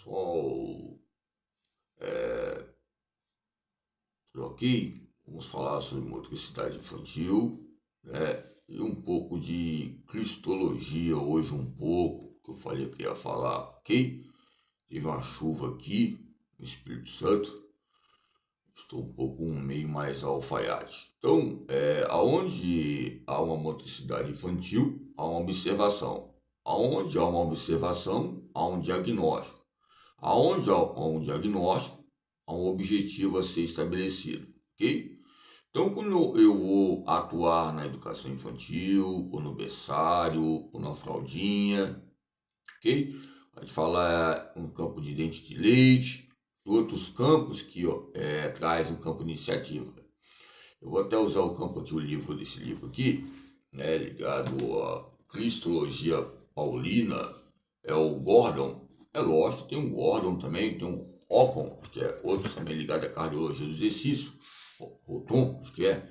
Pessoal, tudo ok? Vamos falar sobre motricidade infantil, né? E um pouco de cristologia hoje, que eu falei que ia falar, ok? Teve uma chuva aqui no Espírito Santo, estou um pouco meio mais alfaiate. Então, aonde há uma motricidade infantil, há uma observação. Aonde há uma observação, há um diagnóstico. Aonde há um diagnóstico, há um objetivo a ser estabelecido, ok? Então, quando eu vou atuar na educação infantil, ou no berçário, ou na fraldinha, ok? A gente fala no campo de dente de leite, outros campos que traz um campo de iniciativa. Eu vou até usar o campo aqui, o livro desse livro aqui, né, ligado à Cristologia Paulina, é o Gordon. É lógico, tem um Gordon também, tem um Ocon, que é outro também ligado à cardiologia do exercício, Roton, acho que é,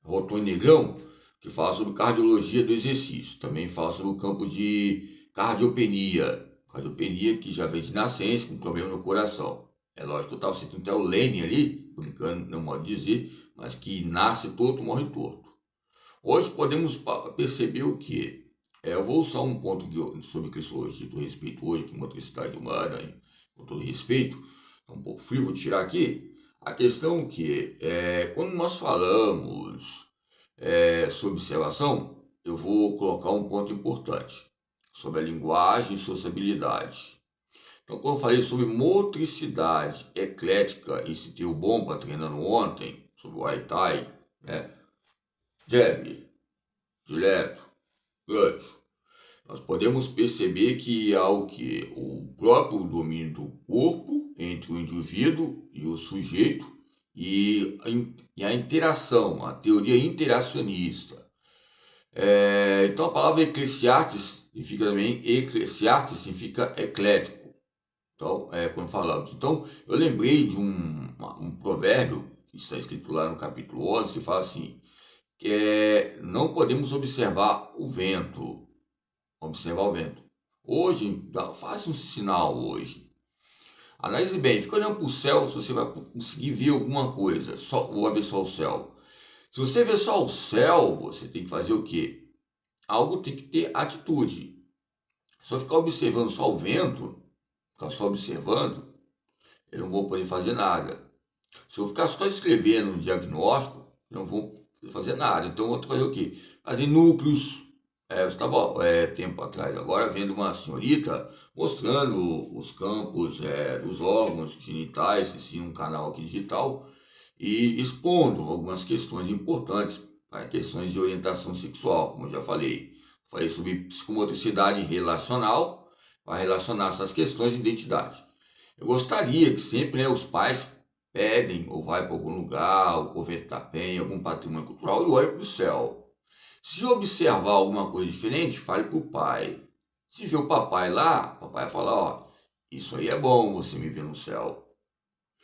Roton e Negrão, que fala sobre cardiologia do exercício. Também fala sobre o campo de cardiopenia, cardiopenia que já vem de nascença, com problema no coração. É lógico que eu estava citando até o Lênin ali, brincando, não modo de dizer, mas que nasce torto, morre torto. Hoje podemos perceber o que? Eu vou usar um ponto sobre cristologia do respeito hoje, que motricidade humana, com todo respeito, é um pouco frio, vou tirar aqui. A questão que quando nós falamos sobre observação, eu vou colocar um ponto importante sobre a linguagem e sociabilidade. Então, quando eu falei sobre motricidade eclética, e citei o Bomba treinando ontem, sobre o Muay Thai, né? Jab, direto, gancho. Nós podemos perceber que há o próprio domínio do corpo entre o indivíduo e o sujeito e a interação, a teoria interacionista. Então a palavra Eclesiastes significa também Eclesiastes significa eclético. Então, quando falamos. Então, eu lembrei de um provérbio que está escrito lá no capítulo 11, que fala assim, que não podemos observar o vento. Observar o vento. Hoje, faça um sinal hoje. Analise bem, fica olhando para o céu se você vai conseguir ver alguma coisa. Ou vai ver só o céu. Se você ver só o céu, você tem que fazer o quê? Algo tem que ter atitude. Se eu ficar observando só o vento, ficar só observando, eu não vou poder fazer nada. Se eu ficar só escrevendo um diagnóstico, eu não vou fazer nada. Então, eu vou fazer o quê? Fazer núcleos. Eu estava tempo atrás agora vendo uma senhorita mostrando os campos dos órgãos genitais, assim, um canal aqui digital, e expondo algumas questões importantes para questões de orientação sexual, como eu já falei. Falei sobre psicomotricidade relacional, para relacionar essas questões de identidade. Eu gostaria que sempre, né, os pais pedem ou vai para algum lugar, o convento da penha, algum patrimônio cultural e olha para o céu. Se observar alguma coisa diferente, fale para o pai. Se vê o papai lá, o papai vai falar, ó, isso aí é bom você me ver no céu.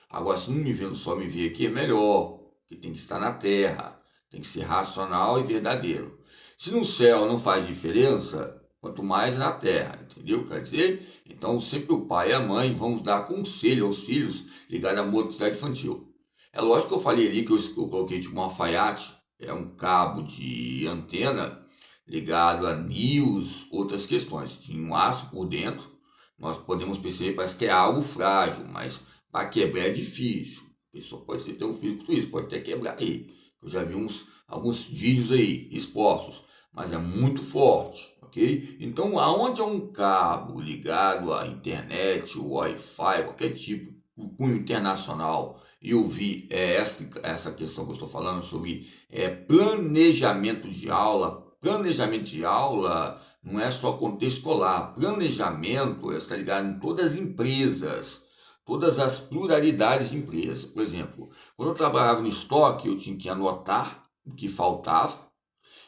Agora, se não me vendo só me ver aqui, é melhor, que tem que estar na terra, tem que ser racional e verdadeiro. Se no céu não faz diferença, quanto mais na terra, entendeu? Quer dizer, então sempre o pai e a mãe vão dar conselho aos filhos ligados à motricidade infantil. É lógico que eu falei ali que eu coloquei tipo um alfaiate, é um cabo de antena ligado a NIOS, outras questões. Tinha um aço por dentro, nós podemos perceber, parece que é algo frágil, mas para quebrar é difícil. A pessoa pode ter um físico com isso, pode até quebrar aí. Eu já vi alguns vídeos aí expostos, mas é muito forte, ok? Então, aonde é um cabo ligado à internet, o Wi-Fi, qualquer tipo, o cunho internacional, e eu vi essa questão que eu estou falando sobre planejamento de aula. Planejamento de aula não é só contexto escolar. Planejamento está ligado em todas as empresas, todas as pluralidades de empresas. Por exemplo, quando eu trabalhava no estoque, eu tinha que anotar o que faltava,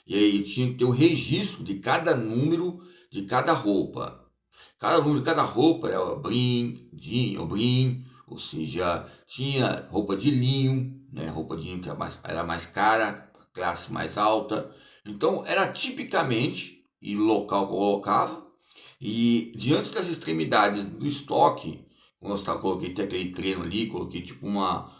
e aí tinha que ter o registro de cada número de cada roupa. Cada número de cada roupa era brim, ou seja, tinha roupa de linho, né? Roupa de linho que era mais cara, classe mais alta. Então, era tipicamente, e local que eu colocava, e diante das extremidades do estoque, coloquei aquele treino ali, coloquei tipo uma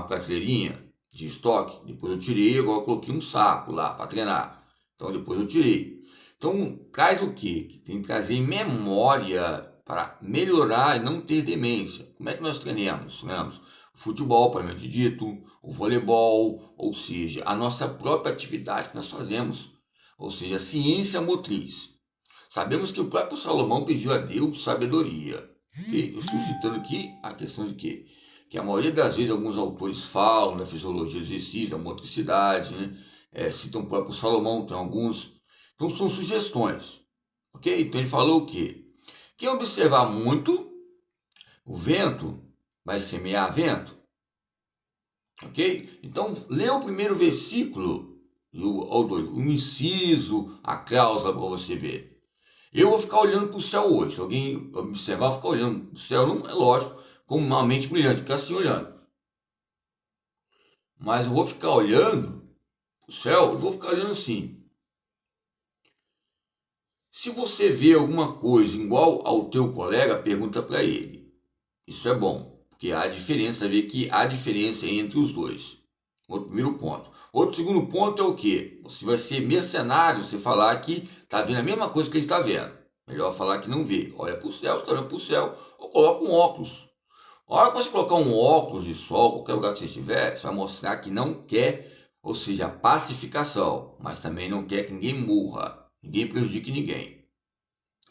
prateleirinha de estoque, depois eu tirei, agora eu coloquei um saco lá para treinar. Então depois eu tirei. Então traz o quê? Que tem que trazer memória para melhorar e não ter demência. Como é que nós treinamos? Treinamos o futebol, propriamente dito, o voleibol, ou seja, a nossa própria atividade que nós fazemos, ou seja, a ciência motriz. Sabemos que o próprio Salomão pediu a Deus sabedoria. Okay? Eu estou citando aqui a questão de quê? Que a maioria das vezes alguns autores falam da fisiologia do exercício, da motricidade, né? Citam o próprio Salomão, tem alguns. Então são sugestões. Ok? Então ele falou o quê? Quem observar muito o vento vai semear vento. Ok? Então lê o primeiro versículo, o inciso, a cláusula para você ver. Eu vou ficar olhando para o céu hoje. Se alguém observar, ficar olhando para o céu, não é lógico, como uma mente brilhante, ficar assim olhando. Mas eu vou ficar olhando para o céu, eu vou ficar olhando assim. Se você vê alguma coisa igual ao teu colega, pergunta para ele. Isso é bom, porque há diferença, ver que há diferença entre os dois. Outro primeiro ponto. Outro segundo ponto é o quê? Você vai ser mercenário se falar que está vendo a mesma coisa que ele está vendo. Melhor falar que não vê. Olha para o céu, está olhando para o céu, ou coloca um óculos. A hora que você colocar um óculos de sol, qualquer lugar que você estiver, você vai mostrar que não quer, ou seja, pacificação, mas também não quer que ninguém morra, ninguém prejudique ninguém.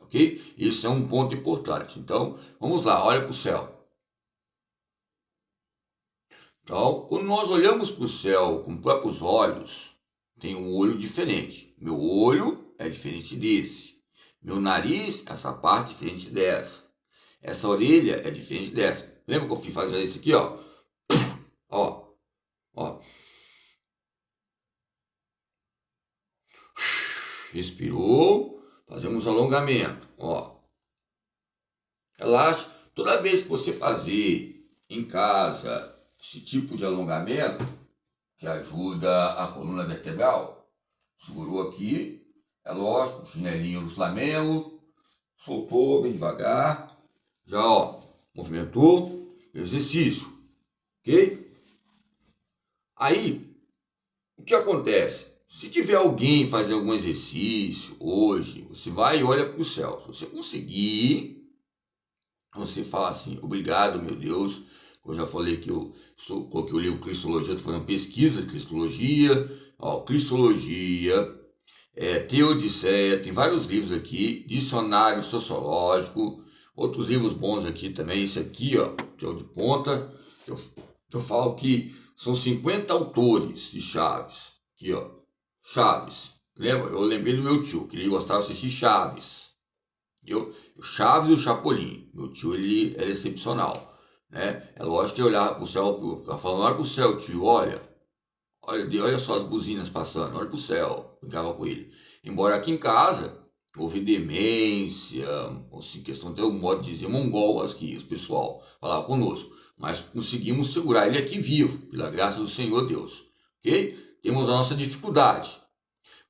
Ok? Isso é um ponto importante. Então, vamos lá, olha para o céu. Então, quando nós olhamos para o céu com próprios olhos, tem um olho diferente. Meu olho é diferente desse. Meu nariz, essa parte é diferente dessa. Essa orelha é diferente dessa. Lembra que eu fui fazer isso aqui, ó? Ó, ó. Respirou. Fazemos alongamento, ó. Relaxa. Toda vez que você fazer em casa esse tipo de alongamento, que ajuda a coluna vertebral, segurou aqui, é lógico, chinelinho do Flamengo, soltou bem devagar, já ó, movimentou, exercício, ok? Aí, o que acontece? Se tiver alguém fazendo algum exercício hoje, você vai e olha para o céu. Se você conseguir, você fala assim, obrigado, meu Deus. Eu já falei que eu coloquei o livro Cristologia, estou fazendo pesquisa de Cristologia. Ó, Cristologia, Teodiceia, tem vários livros aqui, dicionário sociológico, outros livros bons aqui também, esse aqui, ó, que é o de ponta, que eu falo que são 50 autores de Chaves, aqui, ó, Chaves, lembra? Eu lembrei do meu tio, que ele gostava de assistir Chaves, o Chaves e o Chapolin, meu tio, ele era excepcional, né? É lógico que eu olhava pro céu, eu ficava falando, olha pro céu, tio, olha só as buzinas passando, olha pro céu, brincava com ele. Embora aqui em casa houve demência, ou assim, questão até o modo de dizer mongol, aqui, o pessoal falava conosco. Mas conseguimos segurar ele aqui vivo, pela graça do Senhor Deus. Ok? Temos a nossa dificuldade.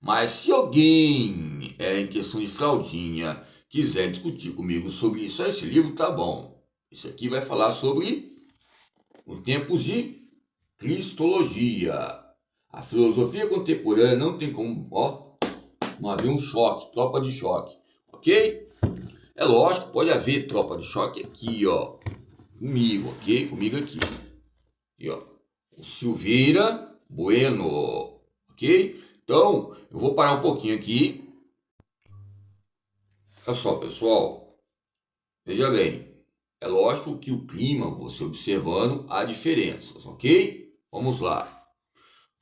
Mas se alguém, em questão de fraldinha, quiser discutir comigo sobre isso, esse livro tá bom. Esse aqui vai falar sobre os tempos de Cristologia. A filosofia contemporânea não tem como, ó, não haver um choque, tropa de choque, ok? É lógico, pode haver tropa de choque aqui, ó, comigo, ok? Comigo aqui. Aqui, ó, o Silveira Bueno, ok? Então, eu vou parar um pouquinho aqui. Olha só, pessoal, veja bem, é lógico que o clima, você observando, há diferenças, ok? Vamos lá.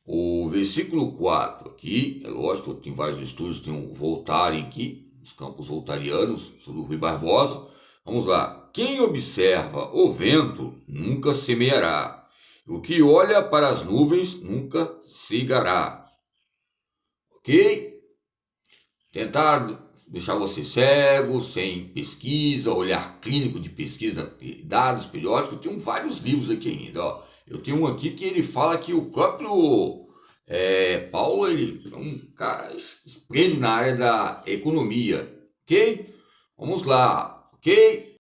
O versículo 4 aqui, é lógico, tem vários estudos, tem um Voltaren aqui, os campos voltarianos, sobre o Rui Barbosa. Vamos lá. Quem observa o vento nunca semeará. O que olha para as nuvens nunca cegará. Ok? Tentar deixar você cego, sem pesquisa, olhar clínico de pesquisa, dados periódicos. Eu tenho vários livros aqui ainda, ó. Eu tenho um aqui que ele fala que o próprio Paulo, ele é um cara esplêndido na área da economia, ok? Vamos lá, ok?